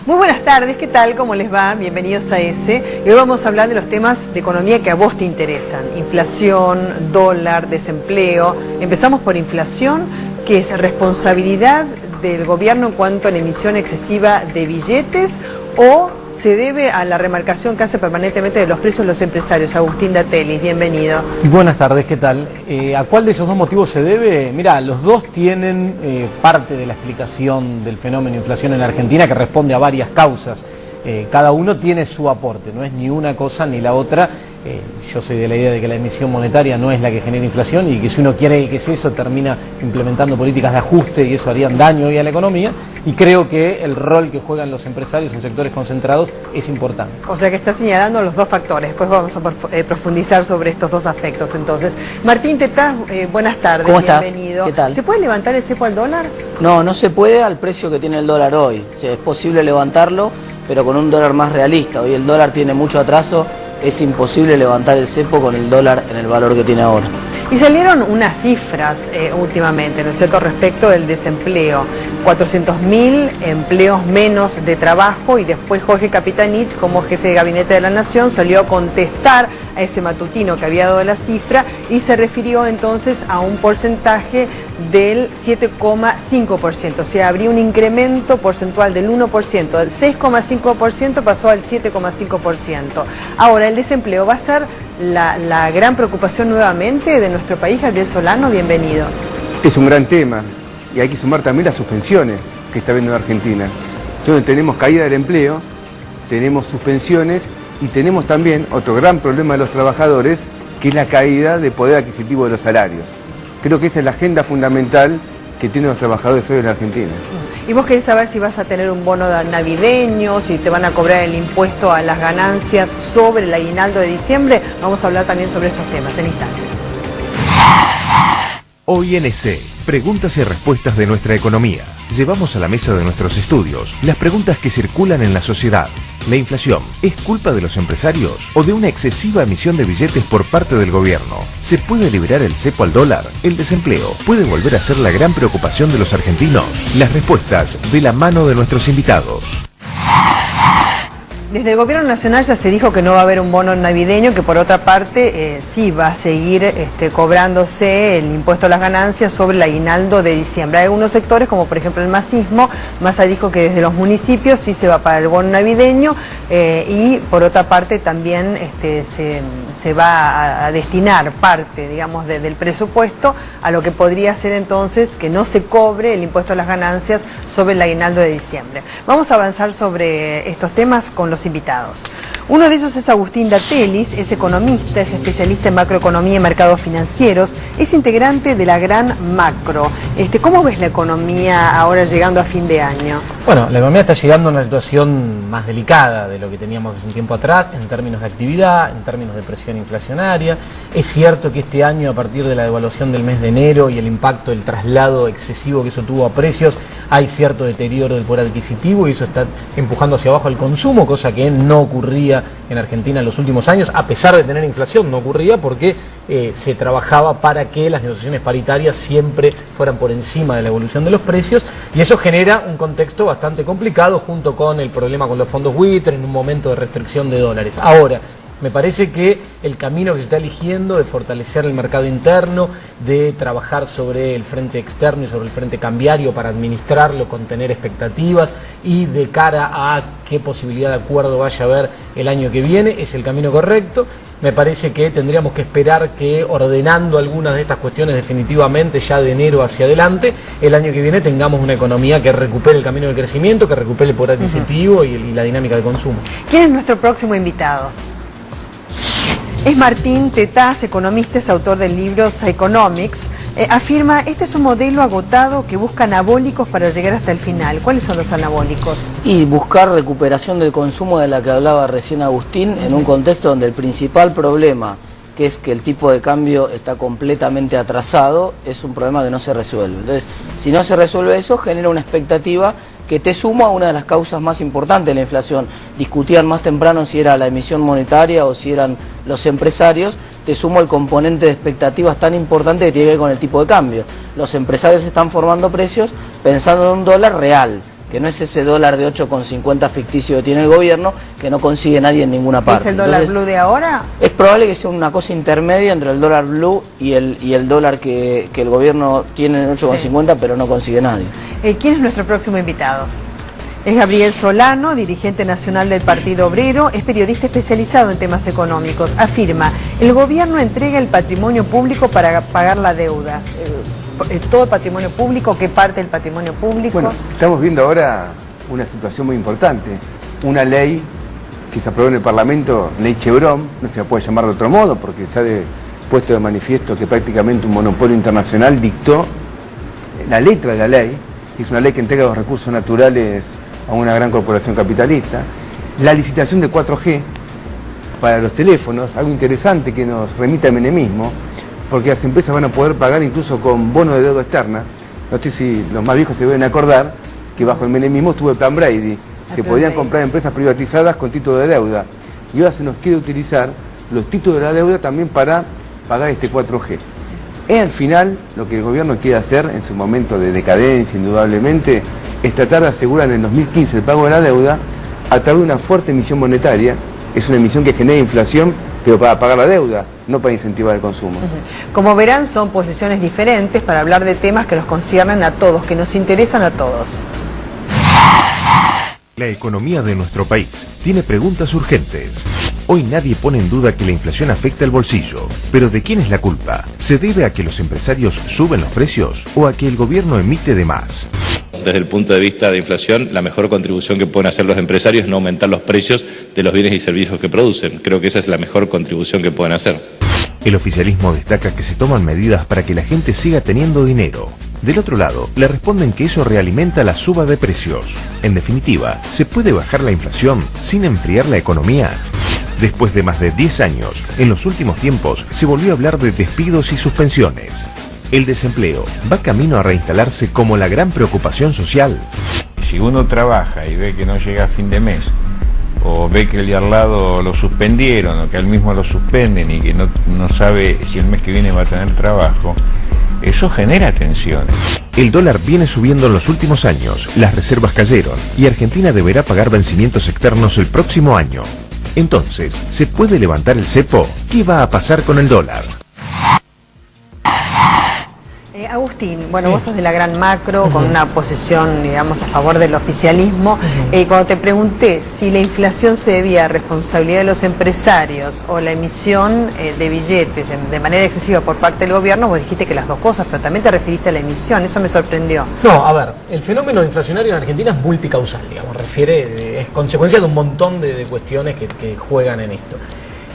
Muy buenas tardes, ¿qué tal? ¿Cómo les va? Bienvenidos a ESE. Y hoy vamos a hablar de los temas de economía que a vos te interesan. Inflación, dólar, desempleo. Empezamos por inflación, que es responsabilidad del gobierno en cuanto a la emisión excesiva de billetes o se debe a la remarcación que hace permanentemente de los precios los empresarios. Agustín Datelis, bienvenido. Buenas tardes, ¿qué tal? ¿A cuál de esos dos motivos se debe? Mirá, los dos tienen parte de la explicación del fenómeno de inflación en la Argentina, que responde a varias causas. Cada uno tiene su aporte, no es ni una cosa ni la otra. Yo soy de la idea de que la emisión monetaria no es la que genera inflación y que si uno quiere que sea eso termina implementando políticas de ajuste y eso harían daño hoy a la economía, y creo que el rol que juegan los empresarios en sectores concentrados es importante. O sea que está señalando los dos factores, después vamos a profundizar sobre estos dos aspectos entonces. Martín Tetaz, buenas tardes. ¿Cómo estás? Bienvenido. ¿Qué tal? ¿Se puede levantar el cepo al dólar? No, no se puede al precio que tiene el dólar hoy. O sea, es posible levantarlo, pero con un dólar más realista. Hoy el dólar tiene mucho atraso. Es imposible levantar el cepo con el dólar en el valor que tiene ahora. Y salieron unas cifras últimamente, ¿no es cierto?, respecto del desempleo. 400.000 empleos menos de trabajo, y después Jorge Capitanich, como jefe de gabinete de la Nación, salió a contestar a ese matutino que había dado la cifra y se refirió entonces a un porcentaje del 7,5%. O sea, habría un incremento porcentual del 1%, del 6,5% pasó al 7,5%. Ahora, el desempleo va a ser la gran preocupación nuevamente de nuestro país. Gabriel Solano, bienvenido. Es un gran tema y hay que sumar también las suspensiones que está viendo en Argentina. Entonces tenemos caída del empleo, tenemos suspensiones y tenemos también otro gran problema de los trabajadores, que es la caída de poder adquisitivo de los salarios. Creo que esa es la agenda fundamental que tienen los trabajadores hoy en Argentina. Y vos querés saber si vas a tener un bono navideño, si te van a cobrar el impuesto a las ganancias sobre el aguinaldo de diciembre. Vamos a hablar también sobre estos temas en instantes. Hoy en ESE, preguntas y respuestas de nuestra economía. Llevamos a la mesa de nuestros estudios las preguntas que circulan en la sociedad. ¿La inflación es culpa de los empresarios o de una excesiva emisión de billetes por parte del gobierno? ¿Se puede liberar el cepo al dólar? ¿El desempleo puede volver a ser la gran preocupación de los argentinos? Las respuestas de la mano de nuestros invitados. Desde el Gobierno Nacional ya se dijo que no va a haber un bono navideño, que por otra parte sí va a seguir cobrándose el impuesto a las ganancias sobre el aguinaldo de diciembre. Hay algunos sectores, como por ejemplo el masismo. Massa dijo que desde los municipios sí se va para el bono navideño y por otra parte también se va a destinar parte, digamos, del presupuesto a lo que podría ser entonces que no se cobre el impuesto a las ganancias sobre el aguinaldo de diciembre. Vamos a avanzar sobre estos temas con los invitados. Uno de ellos es Agustín Datelis, es economista, es especialista en macroeconomía y mercados financieros, es integrante de la Gran Macro. ¿Cómo ves la economía ahora llegando a fin de año? Bueno, la economía está llegando a una situación más delicada de lo que teníamos hace un tiempo atrás, en términos de actividad, en términos de presión inflacionaria. Es cierto que este año, a partir de la devaluación del mes de enero y el impacto del traslado excesivo que eso tuvo a precios, hay cierto deterioro del poder adquisitivo y eso está empujando hacia abajo el consumo, cosa que no ocurría en Argentina en los últimos años, a pesar de tener inflación. No ocurría porque se trabajaba para que las negociaciones paritarias siempre fueran por encima de la evolución de los precios, y eso genera un contexto bastante complicado, junto con el problema con los fondos buitres en un momento de restricción de dólares. Ahora, me parece que el camino que se está eligiendo de fortalecer el mercado interno, de trabajar sobre el frente externo y sobre el frente cambiario para administrarlo, contener expectativas y de cara a qué posibilidad de acuerdo vaya a haber el año que viene, es el camino correcto. Me parece que tendríamos que esperar que, ordenando algunas de estas cuestiones definitivamente ya de enero hacia adelante, el año que viene tengamos una economía que recupere el camino del crecimiento, que recupere el poder adquisitivo y la dinámica de consumo. ¿Quién es nuestro próximo invitado? Es Martín Tetaz, economista, es autor del libro Psychonomics. Afirma, este es un modelo agotado que busca anabólicos para llegar hasta el final. ¿Cuáles son los anabólicos? Y buscar recuperación del consumo, de la que hablaba recién Agustín, en un contexto donde el principal problema, que es que el tipo de cambio está completamente atrasado, es un problema que no se resuelve. Entonces, si no se resuelve eso, genera una expectativa que te suma a una de las causas más importantes de la inflación. Discutían más temprano si era la emisión monetaria o si eran los empresarios. Te sumo el componente de expectativas tan importante que tiene que ver con el tipo de cambio. Los empresarios están formando precios pensando en un dólar real, que no es ese dólar de 8,50 ficticio que tiene el gobierno, que no consigue nadie en ninguna parte. ¿Es el dólar blue de ahora? Es probable que sea una cosa intermedia entre el dólar blue y el dólar que el gobierno tiene en 8,50, pero no consigue nadie. ¿Quién es nuestro próximo invitado? Es Gabriel Solano, dirigente nacional del Partido Obrero, es periodista especializado en temas económicos. Afirma, el gobierno entrega el patrimonio público para pagar la deuda. ¿Todo el patrimonio público? ¿Qué parte del patrimonio público? Bueno, estamos viendo ahora una situación muy importante. Una ley que se aprobó en el Parlamento, ley Chevron, no se la puede llamar de otro modo porque se ha puesto de manifiesto que prácticamente un monopolio internacional dictó la letra de la ley, que es una ley que entrega los recursos naturales a una gran corporación capitalista. La licitación de 4G para los teléfonos, algo interesante que nos remite al menemismo, porque las empresas van a poder pagar incluso con bono de deuda externa. No sé si los más viejos se deben acordar que bajo el menemismo estuvo el plan Brady. Se podían comprar empresas privatizadas con título de deuda. Y ahora se nos quiere utilizar los títulos de la deuda también para pagar este 4G. Al final, lo que el gobierno quiere hacer en su momento de decadencia, indudablemente, es tratar de asegurar en el 2015 el pago de la deuda a través de una fuerte emisión monetaria. Es una emisión que genera inflación, pero para pagar la deuda, no para incentivar el consumo. Como verán, son posiciones diferentes para hablar de temas que nos conciernen a todos, que nos interesan a todos. La economía de nuestro país tiene preguntas urgentes. Hoy nadie pone en duda que la inflación afecta el bolsillo, pero ¿de quién es la culpa? ¿Se debe a que los empresarios suben los precios o a que el gobierno emite de más? Desde el punto de vista de inflación, la mejor contribución que pueden hacer los empresarios es no aumentar los precios de los bienes y servicios que producen. Creo que esa es la mejor contribución que pueden hacer. El oficialismo destaca que se toman medidas para que la gente siga teniendo dinero. Del otro lado, le responden que eso realimenta la suba de precios. En definitiva, ¿se puede bajar la inflación sin enfriar la economía? Después de más de 10 años, en los últimos tiempos se volvió a hablar de despidos y suspensiones. ¿El desempleo va camino a reinstalarse como la gran preocupación social? Si uno trabaja y ve que no llega a fin de mes, o ve que el de al lado lo suspendieron, o que al mismo lo suspenden y que no sabe si el mes que viene va a tener trabajo, eso genera tensiones. El dólar viene subiendo en los últimos años, las reservas cayeron y Argentina deberá pagar vencimientos externos el próximo año. Entonces, ¿se puede levantar el cepo? ¿Qué va a pasar con el dólar? Agustín, bueno, vos sos de la gran macro, con una posición, digamos, a favor del oficialismo. Cuando te pregunté si la inflación se debía a responsabilidad de los empresarios o la emisión de billetes de manera excesiva por parte del gobierno, vos dijiste que las dos cosas, pero también te referiste a la emisión, eso me sorprendió. No, a ver, el fenómeno inflacionario en Argentina es multicausal, digamos, es consecuencia de un montón de cuestiones que juegan en esto.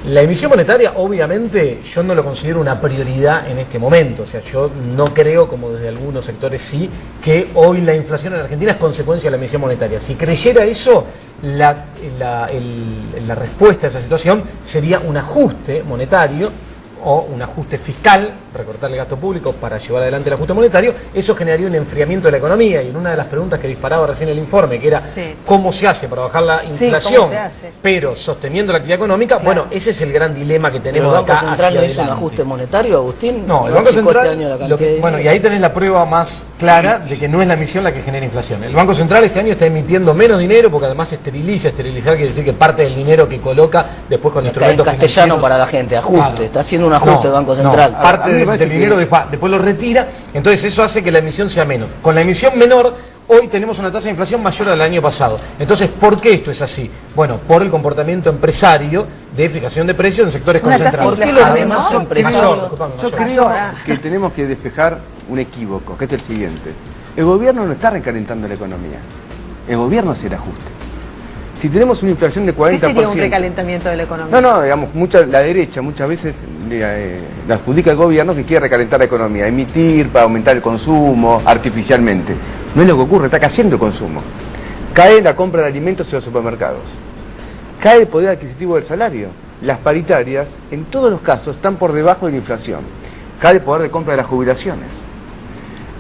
La emisión monetaria, obviamente, yo no lo considero una prioridad en este momento. O sea, yo no creo, como desde algunos sectores sí, que hoy la inflación en Argentina es consecuencia de la emisión monetaria. Si creyera eso, la respuesta a esa situación sería un ajuste monetario o un ajuste fiscal, recortar el gasto público para llevar adelante el ajuste monetario. Eso generaría un enfriamiento de la economía, y en una de las preguntas que disparaba recién el informe, que era ¿cómo se hace para bajar la inflación, pero sosteniendo la actividad económica? Claro. Bueno, ese es el gran dilema que tenemos acá. ¿El Banco Central no hizo un ajuste monetario, Agustín? No, el Banco Central, bueno, y ahí tenés la prueba más clara de que no es la emisión la que genera inflación. El Banco Central este año está emitiendo menos dinero porque además esterilizar quiere decir que parte del dinero que coloca después con instrumentos en castellano para la gente, ajuste, claro. Está haciendo un ajuste el Banco Central. No, parte del dinero después lo retira, entonces eso hace que la emisión sea menos. Con la emisión menor, hoy tenemos una tasa de inflación mayor a la del año pasado. Entonces, ¿por qué esto es así? Bueno, por el comportamiento empresario de fijación de precios en sectores concentrados. ¿Por qué lo vemos empresario? Yo creo que tenemos que despejar un equívoco, que es el siguiente. El gobierno no está recalentando la economía. El gobierno hace el ajuste. Si tenemos una inflación de 40%... ¿Qué sería un recalentamiento de la economía? No, digamos, la derecha muchas veces le adjudica al gobierno que quiere recalentar la economía, emitir para aumentar el consumo artificialmente. No es lo que ocurre, está cayendo el consumo. Cae la compra de alimentos en los supermercados. Cae el poder adquisitivo del salario. Las paritarias, en todos los casos, están por debajo de la inflación. Cae el poder de compra de las jubilaciones.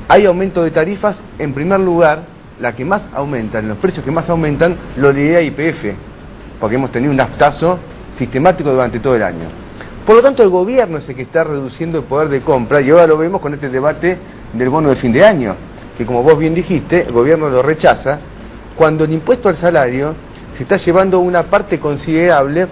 Hay aumento de tarifas, en primer lugar... La que más aumentan, los precios que más aumentan, lo lidera YPF, porque hemos tenido un naftazo sistemático durante todo el año. Por lo tanto, el gobierno es el que está reduciendo el poder de compra, y ahora lo vemos con este debate del bono de fin de año, que como vos bien dijiste, el gobierno lo rechaza, cuando el impuesto al salario se está llevando una parte considerable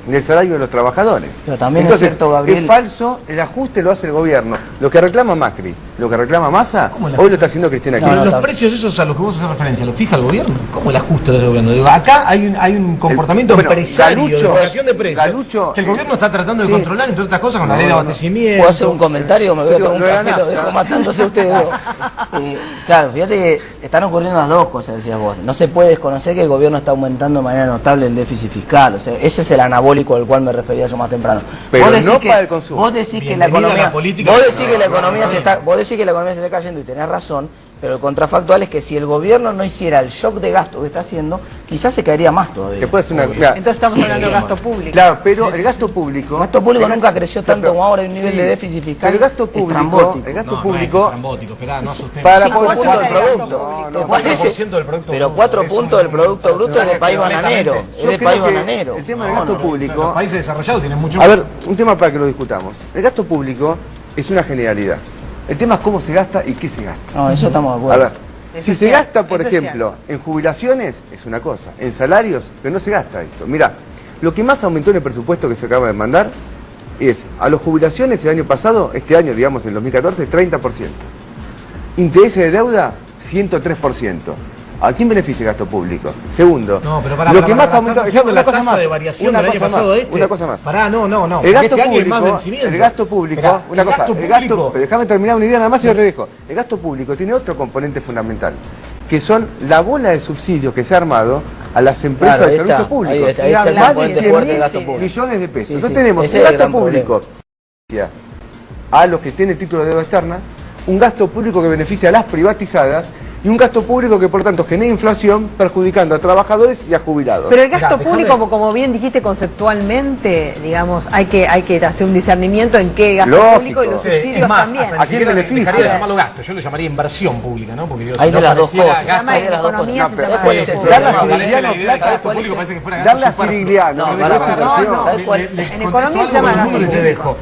del salario de los trabajadores. Pero también entonces, es cierto, Gabriel, es falso, el ajuste lo hace el gobierno. Lo que reclama Macri, lo que reclama Massa, hoy lo está haciendo Cristina Pero Kirchner. los precios esos a los que vos haces referencia, ¿los fija el gobierno? ¿Cómo el ajuste del gobierno? Digo, acá hay un comportamiento empresario de fijación de precios que el gobierno está tratando de controlar, entre otras cosas, con la ley de abastecimiento. ¿Puedo hacer un comentario? Me voy a tomar un café, lo dejo matándose ustedes dos. Claro, fíjate que están ocurriendo las dos cosas, decías vos. No se puede desconocer que el gobierno está aumentando de manera notable el déficit fiscal. O sea, ese es el anabólico al cual me refería yo más temprano. Pero no para el consumo. Vos decís que la economía, se está cayendo y tenés razón, pero el contrafactual es que si el gobierno no hiciera el shock de gasto que está haciendo, quizás se caería más todavía. Que puede ser una, Entonces estamos hablando de gasto público. Claro, pero el gasto público... El gasto público nunca creció tanto como ahora, hay un nivel de déficit fiscal. El gasto público... El gasto público... Para 4% del producto. Pero 4 puntos del producto bruto es de país bananero. Es de país bananero. El tema del gasto público... Los países desarrollados tienen mucho... A ver, un tema para que lo discutamos. El gasto público es una generalidad. El tema es cómo se gasta y qué se gasta. No, eso estamos de A acuerdo. ver, si se gasta, por ejemplo, en jubilaciones, es una cosa. En salarios, pero no se gasta esto. Mirá, lo que más aumentó en el presupuesto que se acaba de mandar es, a las jubilaciones el año pasado, este año, digamos, en 2014, 30%. Intereses de deuda, 103%. ¿A quién beneficia el gasto público? Segundo, lo que más aumentó... Una cosa más. Una cosa más. No. El gasto público, pero déjame terminar una idea nada más y yo te dejo. El gasto público tiene otro componente fundamental, que son la bola de subsidios que se ha armado a las empresas de servicios públicos. Más de 100.000 millones de pesos. Entonces tenemos un gasto público a los que tienen título de deuda externa, un gasto público que beneficia a las privatizadas y un gasto público que por tanto genera inflación perjudicando a trabajadores y a jubilados. Pero el gasto público, como bien dijiste conceptualmente, digamos, hay que hacer un discernimiento en qué gasto público y los subsidios también. ¿A quién beneficia? Dejaría de llamarlo gasto, yo lo llamaría inversión pública, ¿no? Porque hay de las dos cosas. Hay de las dos cosas. Darle a Sirigliano. En economía se llama gasto.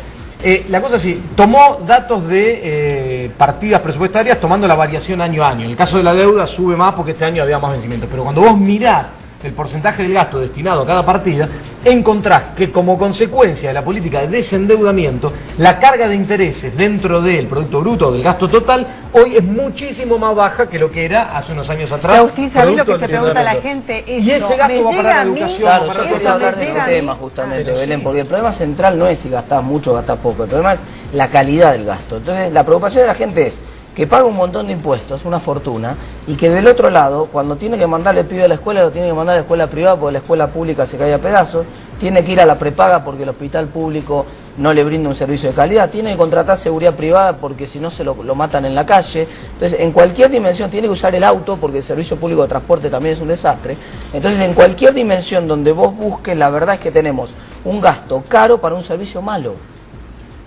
La cosa es así, tomó datos de partidas presupuestarias tomando la variación año a año. En el caso de la deuda sube más porque este año había más vencimientos. Pero cuando vos mirás el porcentaje del gasto destinado a cada partida, encontrás que como consecuencia de la política de desendeudamiento, la carga de intereses dentro del Producto Bruto, del gasto total, hoy es muchísimo más baja que lo que era hace unos años atrás. Agustín, ¿sabés lo que se pregunta la gente? Y ese gasto va para la educación. Claro, yo quería hablar de ese tema justamente, Belén, porque el problema central no es si gastás mucho o gastás poco, el problema es la calidad del gasto. Entonces, la preocupación de la gente es que paga un montón de impuestos, una fortuna, y que del otro lado, cuando tiene que mandar el pibe a la escuela, lo tiene que mandar a la escuela privada porque la escuela pública se cae a pedazos, tiene que ir a la prepaga porque el hospital público no le brinda un servicio de calidad, tiene que contratar seguridad privada porque si no se lo matan en la calle. Entonces, en cualquier dimensión tiene que usar el auto porque el servicio público de transporte también es un desastre. Entonces, en cualquier dimensión donde vos busques, la verdad es que tenemos un gasto caro para un servicio malo.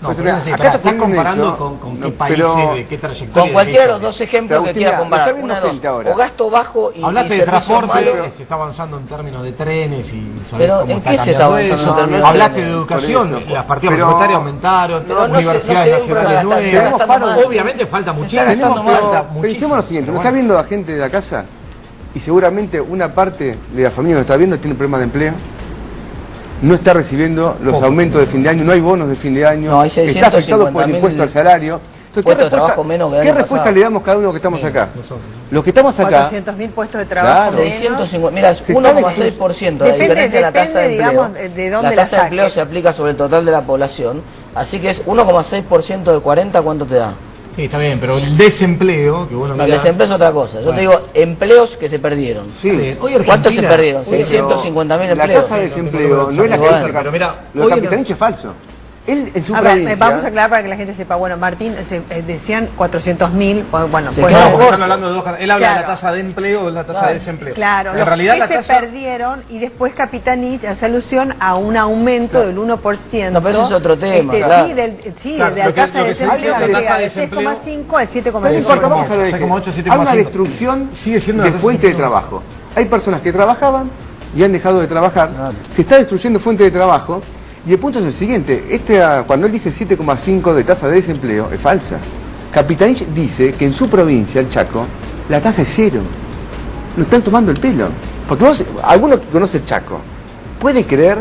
No, pues pero acá te están comparando con qué países, de qué trayectoria. Con cualquiera de los dos ejemplos que quiera comparar. Una de dos. O gasto bajo y hablaste de transporte, se está avanzando en términos de trenes y pero ¿en qué se está avanzando en términos de hablaste de educación, las partidas presupuestarias aumentaron, universidades nacionales nuevas. Obviamente falta muchísimo. Pensemos lo siguiente, nos está viendo la gente de la casa y seguramente una parte de la familia que nos está viendo tiene problemas de empleo. No está recibiendo los aumentos de fin de año, no hay bonos de fin de año, está afectado por el impuesto al salario. Entonces, ¿qué respuesta le damos cada uno que estamos acá? Los que estamos acá... 400.000 puestos de trabajo. Claro. 650, mira, es 1,6% la diferencia de la tasa de empleo. La tasa de empleo se aplica sobre el total de la población, así que es 1,6% de 40, ¿cuánto te da? Sí, está bien, pero el desempleo... Que el desempleo es otra cosa. Yo te digo, empleos que se perdieron. Sí. ¿Cuántos se perdieron? 650.000 empleos. La tasa de desempleo no es la que dice acá. Lo capitanich es falso. Él en su provincia... Vamos a aclarar para que la gente sepa. Bueno, Martín, decían 400.000. Bueno, están hablando de dos. Él habla de la tasa de empleo o de la tasa de desempleo. Claro, en realidad la tasa... se perdieron y después Capitanich hace alusión a un aumento del 1%. No, pero eso es otro tema. De la tasa de desempleo de 6,5 a 7,5. No importa, vamos a ver. Hay una destrucción de fuente de trabajo. Hay personas que trabajaban y han dejado de trabajar. Se está destruyendo fuente de trabajo. Y el punto es el siguiente, cuando él dice 7,5 de tasa de desempleo, es falsa. Capitanich dice que en su provincia, el Chaco, la tasa es 0. nos están tomando el pelo. Porque vos, alguno que conoce el Chaco, ¿puede creer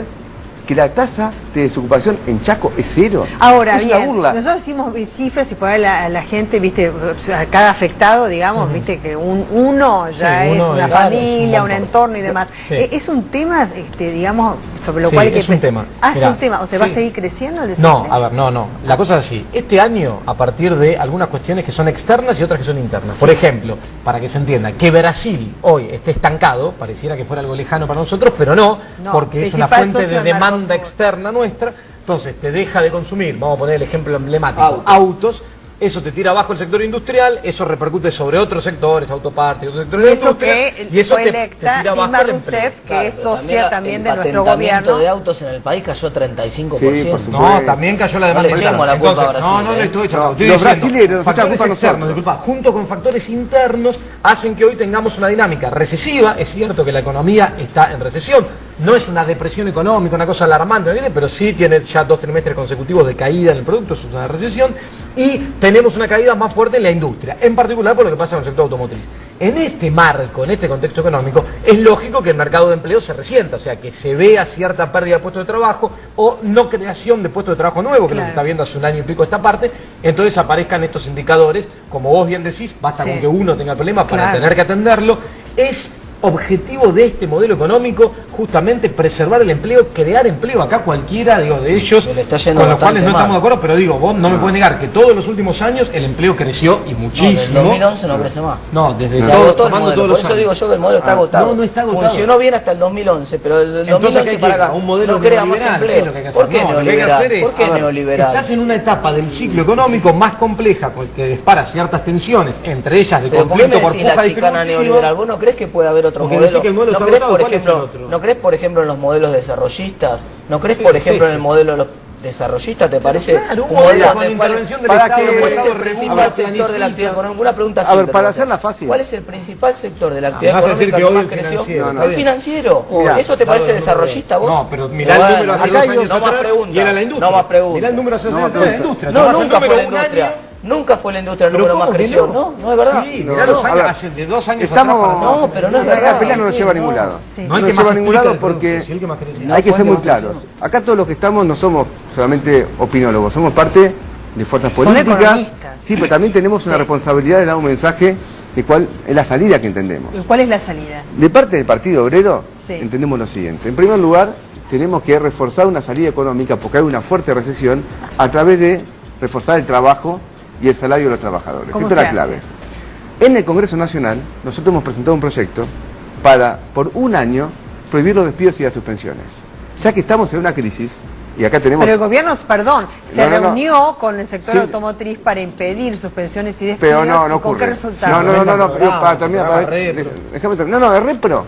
que la tasa de desocupación en Chaco es 0? Ahora, es una bien, burla. nosotros hicimos cifras y por ahí la gente, viste, o sea, cada afectado, digamos, viste que uno ya es una familia, un entorno y demás. Sí. Es un tema, digamos, sobre lo Sí, cual hay que... es un tema. Es Mirá, un tema, o sea, sí. ¿va a seguir creciendo el desempleo? No, a ver, no. La cosa es así. Este año, a partir de algunas cuestiones que son externas y otras que son internas. Por ejemplo, para que se entienda, que Brasil hoy esté estancado, pareciera que fuera algo lejano para nosotros, pero no, porque es una principal fuente socio de del demanda Mercosur. externa nuestra. Entonces te deja de consumir, vamos a poner el ejemplo emblemático, autos. Eso te tira abajo el sector industrial, eso repercute sobre otros sectores, autopartes, otros sectores de la Eso industria, que y eso fue te electa tira abajo Dilma el empleo. Rousseff, que Claro, es pero socia también de nuestro el patentamiento gobierno. de autos en el país cayó 35%. Sí, por supuesto. No, también cayó la demanda No le externa. echemos la culpa a Entonces, Brasil, no le estoy echando. No, Estoy los diciendo, brasileños nos echan factores culpa a nosotros. externos, disculpa, junto con factores internos, hacen que hoy tengamos una dinámica recesiva. Es cierto que la economía está en recesión. No es una depresión económica, una cosa alarmante, pero sí tiene ya 2 trimestres consecutivos de caída en el producto, eso es una recesión. Y tenemos una caída más fuerte en la industria, en particular por lo que pasa en el sector automotriz. En este marco, en este contexto económico, es lógico que el mercado de empleo se resienta, o sea, que se vea cierta pérdida de puestos de trabajo o no creación de puestos de trabajo nuevos, que es lo que está viendo hace un año y pico esta parte. Entonces aparezcan estos indicadores, como vos bien decís, basta con que uno tenga problemas para tener que atenderlo. Es objetivo de este modelo económico justamente preservar el empleo, crear empleo. Acá cualquiera, digo, de ellos, Se le está yendo con los cuales no bastante estamos mal. de acuerdo, pero digo, vos no me puedes negar que todos los últimos años el empleo creció y No, muchísimo. desde el 2011 no crece más. No, desde Se todo, agotó el tomando modelo, todos por los eso digo años. yo que el modelo está agotado. No está agotado. Funcionó bien hasta el 2011, pero del Entonces, 2011 ¿qué para hay que acá ir? A un modelo no crea más neoliberal, ¿qué es empleo. lo que hay que ¿Por hacer? qué No, lo que hay que neoliberal? hacer es, ¿Por qué a ver, neoliberal? estás en una etapa del ciclo económico más compleja que dispara ciertas tensiones, entre ellas de Pero ¿por qué conflicto me por decís la puja chicana distributiva? neoliberal? ¿Vos no crees que puede haber otro Porque modelo? decís que el modelo ¿No está crees, agotado, por ¿cuál es el ejemplo, otro? ¿no crees, por ejemplo, en los modelos desarrollistas? ¿No crees, Sí, por sí, ejemplo, en sí. el modelo de los desarrollistas? ¿Te parece claro, un modelo con donde la cuál intervención del ¿cuál Estado, es el el Estado principal regula, sector de la planifica. actividad económica? Una pregunta A ver, simple, para te voy hacerla hacer. fácil. ¿Cuál es el principal sector de la actividad me vas a decir económica que que hoy más el creció? financiero, está El bien. financiero. Mirá, ¿Eso te parece desarrollista vos? No, pero mirá el Bueno, número hace acá 2 hay años no más atrás preguntas. y era la industria. No más preguntas. Mirá el número hace 2 años atrás, la industria. No, Tomás el nunca fue número la un industria. año. Nunca fue la industria el Pero número más ¿cómo que creció. no? No es verdad. Sí, mirá los a años, ver, hace de 2 años estamos, atrás para No, pero no es esta verdad. pelea no nos lleva a ningún lado. Sí. No No hay nos que lleva más a ningún explica lado el porque producto, si el que más crece. hay que fue ser el muy que más claros. Acá todos los que estamos no somos solamente opinólogos, somos parte de fuerzas Son políticas. economistas. Sí, pero también tenemos una responsabilidad de dar un mensaje de cuál es la salida que entendemos. ¿Cuál es la salida? De parte del Partido Obrero, Sí. entendemos lo siguiente. En primer lugar, tenemos que reforzar una salida económica porque hay una fuerte recesión a través de reforzar el trabajo y el salario de los trabajadores. ¿Cómo Esta es la se clave. hace? En el Congreso Nacional, nosotros hemos presentado un proyecto para, por un año, prohibir los despidos y las suspensiones. Ya que estamos en una crisis, y acá tenemos... Pero el gobierno, perdón, se No, no, no. reunió con el sector Sí. automotriz para impedir suspensiones y despidos. Pero no ¿y con ocurre. qué resultado? No, pero para terminar, déjame terminar. No, el repro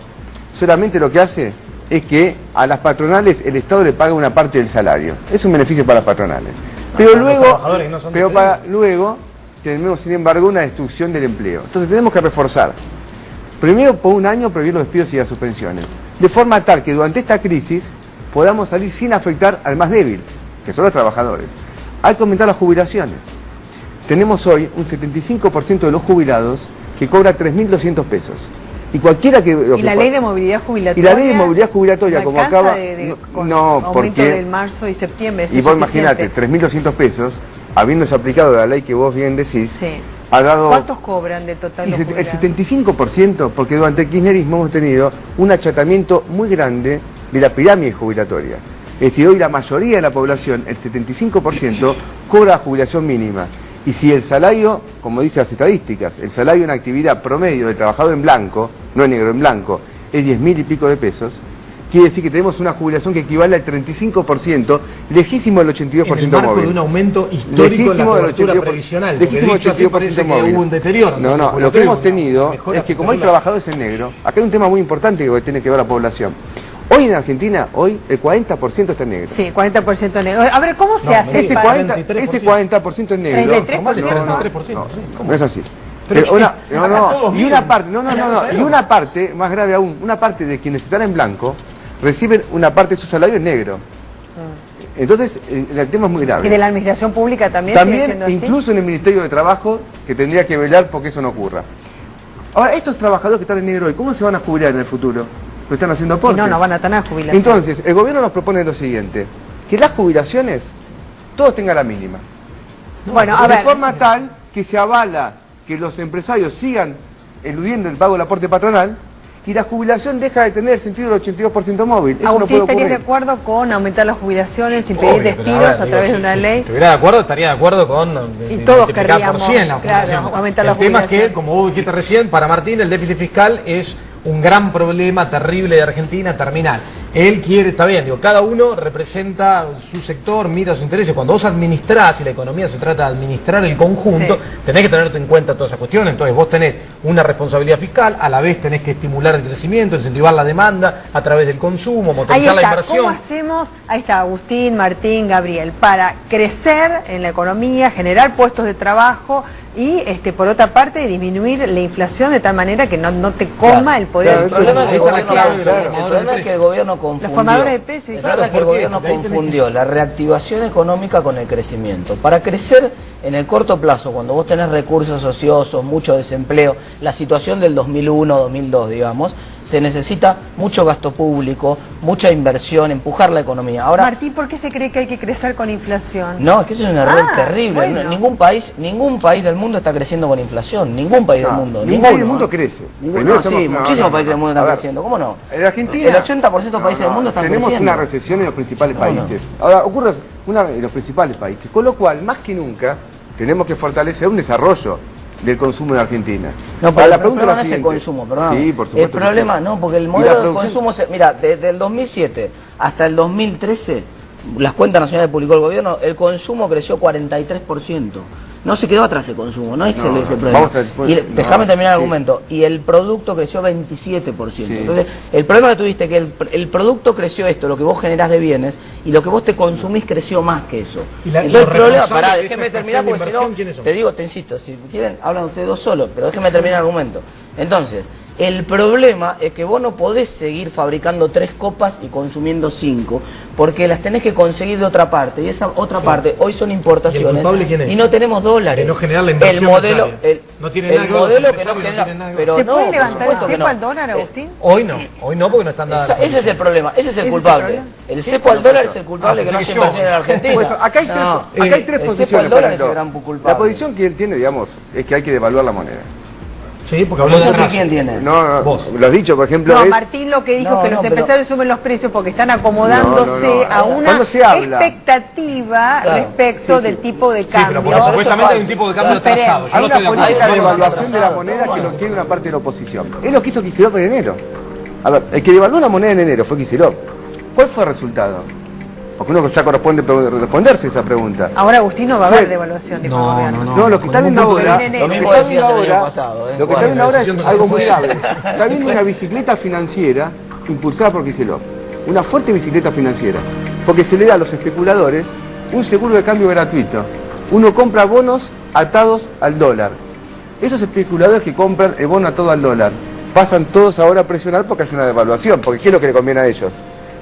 solamente lo que hace es que a las patronales el Estado le paga una parte del salario. Es un beneficio para las patronales. Pero para los luego, trabajadores que no son luego tenemos, sin embargo, una destrucción del empleo. Entonces tenemos que reforzar. Primero, por un año, prohibir los despidos y las suspensiones. De forma tal que durante esta crisis podamos salir sin afectar al más débil, que son los trabajadores. Hay que aumentar las jubilaciones. Tenemos hoy un 75% de los jubilados que cobra 3.200 pesos. Y cualquiera que... ¿Y la ley de movilidad Y jubilatoria? la ley de movilidad jubilatoria, ¿No como alcanza acaba... con no, aumento porque... del marzo y septiembre? ¿Eso Y es vos suficiente? imagínate, 3.200 pesos, habiéndose aplicado la ley que vos bien decís, Sí. ha dado... ¿Cuántos cobran de total Y los el jubilados? 75%, porque durante el kirchnerismo hemos tenido un achatamiento muy grande de la pirámide jubilatoria. Es decir, hoy la mayoría de la población, el 75%, cobra jubilación mínima. Y si el salario, como dicen las estadísticas, el salario en actividad promedio del trabajador en blanco, no en negro, en blanco, es 10.000 y pico de pesos, quiere decir que tenemos una jubilación que equivale al 35%, lejísimo del 82% En el marco móvil. de un aumento histórico en la Lejísimo del cobertura 82%, previsional. lejísimo del Porque dicho así, 82% parece que móvil. hubo un deterioro. No, lo que hemos tenido es que como hay trabajadores en negro, acá hay un tema muy importante que tiene que ver la población. Hoy en Argentina, el 40% está en negro. Sí, 40% negro. A ver, ¿cómo se hace? Ese para- 40% en negro. 33%. No es así. Pero Pero acá todos y miren. una parte, y una parte, más grave aún, una parte de quienes están en blanco reciben una parte de su salario en negro. Entonces, el tema es muy grave. ¿Y de la administración pública también sigue siendo También, así? incluso en el Ministerio de Trabajo, que tendría que velar porque eso no ocurra. Ahora, estos trabajadores que están en negro hoy, ¿cómo se van a jubilar en el futuro? ¿Lo están haciendo aportes? Y no van a tener jubilación. Entonces, el gobierno nos propone lo siguiente, que las jubilaciones todos tengan la mínima. Bueno, a ver. De forma tal que se avala que los empresarios sigan eludiendo el pago del aporte patronal y la jubilación deja de tener el sentido del 82% móvil. Eso no ¿Agustín, puede estarías de ocurrir. acuerdo con aumentar las jubilaciones, impedir Obvio, pero despidos a digo, través de una ley? Si estuviera de acuerdo, estaría de acuerdo con Y todos multiplicar querríamos, por 100 la claro, jubilación. aumentar la El tema es que, jubilación. como vos dijiste recién, para Martín el déficit fiscal es un gran problema terrible de Argentina, terminal. Él quiere, está bien, digo, cada uno representa su sector, mira sus intereses. Cuando vos administrás, y la economía se trata de administrar el conjunto, Sí. tenés que tenerte en cuenta todas esas cuestiones. Entonces vos tenés una responsabilidad fiscal, a la vez tenés que estimular el crecimiento, incentivar la demanda a través del consumo, Ahí motorizar la está, inversión. ¿cómo hacemos? Ahí está, Agustín, Martín, Gabriel, para crecer en la economía, generar puestos de trabajo y, por otra parte, disminuir la inflación de tal manera que no te coma Claro. el poder. El problema es que el Ahí está la clave de los gobierno, el problema es que el gobierno confundió. Los formadores de precios, El claro, problema es que el ¿por qué? gobierno Porque ahí tenés confundió la reactivación económica con el crecimiento. Para crecer en el corto plazo, cuando vos tenés recursos ociosos, mucho desempleo, la situación del 2001, 2002, digamos, se necesita mucho gasto público, mucha inversión, empujar la economía. Ahora, Martín, ¿por qué se cree que hay que crecer con inflación? no, es que eso es un error terrible. Bueno. Ningún país del mundo está creciendo con inflación. Ningún país del mundo. Ningún país del mundo crece. Primero No, sí, somos- muchísimos países del mundo A están ver, creciendo. ¿Cómo no? En Argentina, El 80% de los países del mundo están tenemos creciendo. una recesión en los principales No, países. Ahora, ocurre en los principales países. Con lo cual, más que nunca, tenemos que fortalecer un desarrollo del consumo en Argentina. No, Ahora, pero la el pregunta problema es no la es el siguiente. consumo, perdón. Sí, por supuesto. El problema, que sí. no, porque el Y la modelo de producción- consumo, mira, desde el 2007 hasta el 2013, las cuentas nacionales que publicó el gobierno, el consumo creció 43%. No se quedó atrás el consumo, no es No, ese problema. vamos a ver, pues, Y déjame terminar el sí. argumento. Y el producto creció 27%. Sí. Entonces, el problema que tuviste es que el producto creció esto, lo que vos generás de bienes, y lo que vos te consumís creció más que eso. Y la- Entonces, los el problema, responsables pará, de déjeme esa terminar expansión de porque si no, inversión, ¿quiénes son? te digo, te insisto, si quieren, hablan ustedes dos solos, pero déjenme terminar el argumento. Entonces, el problema es que vos no podés seguir fabricando 3 copas y consumiendo 5, porque las tenés que conseguir de otra parte, y esa otra parte hoy son importaciones, ¿Y el culpable quién es? y no tenemos dólares. De no generar la inversión el modelo, necesaria. No tiene el nada que ver, modelo los que no empresarios no genera, tienen nada que ver. pero ¿Se no, puede por levantar el supuesto que cepo no. al dólar, Agustín? Hoy no porque no están dadas. Ese es el problema, ese es el ¿Ese es el culpable. problema? El cepo al dólar es el culpable que no haya pensé que inversión en la Argentina. Pues, acá hay tres, No, acá hay tres el posiciones. cepo al dólar por es el gran ejemplo. culpable. La posición que él tiene, digamos, es que hay que devaluar la moneda. Sí, porque habló de ¿Vos atraso. quién tiene? No, Vos. lo has dicho, por ejemplo, No, es... Martín lo que dijo No, es que no, los pero- empresarios suben los precios porque están acomodándose No, no, no. a una Cuando se habla- expectativa Claro. respecto Sí, sí. del tipo de Sí, pero cambio. porque eso es supuestamente hay un falso. tipo de cambio Diferente. atrasado. Yo Hay no una estoy de acuerdo. política de Hay devaluación de la atrasado. moneda que Bueno. lo quiere una parte de la oposición. Es lo que hizo Kicillof en enero. A ver, el que devaluó la moneda en enero fue Kicillof. ¿Cuál fue el resultado? Porque uno ya corresponde responderse esa pregunta. Ahora, Agustín, no va a haber Fue- devaluación, dijo No, el gobierno. No, lo que está viendo punto ahora, de enero. Lo mismo está decías viendo el año ahora- pasado, ¿eh? Lo que está Bueno, viendo ahora es decisión algo muy de- grave. Está viendo una bicicleta financiera impulsada por Kicillof. Una fuerte bicicleta financiera. Porque se le da a los especuladores un seguro de cambio gratuito. Uno compra bonos atados al dólar. Esos especuladores que compran el bono atado al dólar pasan todos ahora a presionar porque hay una devaluación. Porque ¿qué es lo que le conviene a ellos?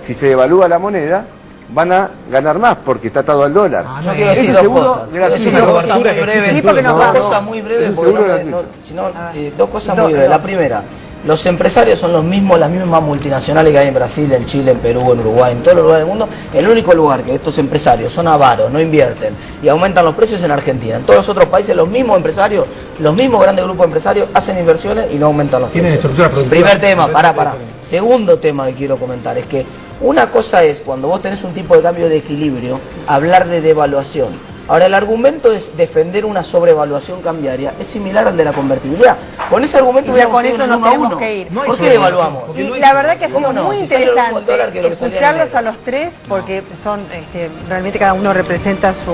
Si se devalúa la moneda, van a ganar más porque está atado al dólar. Yo quiero decir Ese dos seguro cosas. Quiero gratuito. decir dos cosas muy Cobertura que breves. Sí, porque nos dos vamos. cosas muy breves, Es un porque seguro no me- gratuito. si no, A ver. dos cosas Dos, muy breves. La dos. primera, los empresarios son los mismos, las mismas multinacionales que hay en Brasil, en Chile, en Perú, en Uruguay, en todos los lugares del mundo. El único lugar que estos empresarios son avaros, no invierten y aumentan los precios es en Argentina. En todos los otros países los mismos empresarios, los mismos grandes grupos de empresarios hacen inversiones y no aumentan los Tienen precios. estructura productiva Primer tema, completamente pará. diferente. Segundo tema que quiero comentar es que una cosa es cuando vos tenés un tipo de cambio de equilibrio, hablar de devaluación. Ahora, el argumento de defender una sobrevaluación cambiaria es similar al de la convertibilidad. Con ese argumento Y ya hubiéramos con ido eso en nos uno a tenemos uno. que ir. No hay ¿Por qué sobrevaluación, devaluamos? porque no Y hay la verdad que ha ¿Cómo sido no? muy Si sale lo mismo el interesante dólar que lo que salía en escucharlos enero. a los tres porque son realmente cada uno representa su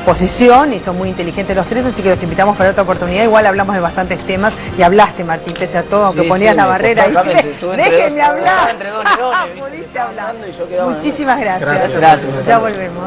posición y son muy inteligentes los tres, así que los invitamos para otra oportunidad. Igual hablamos de bastantes temas y hablaste, Martín, pese a todo, aunque Sí, ponías sí, la me barrera costó, ahí. estuve entre Déjenme dos- hablar. entre dos leones, ¿viste? Pudiste Estaba hablar. hablando y yo quedaba en- Muchísimas gracias. Gracias. Ya volvemos.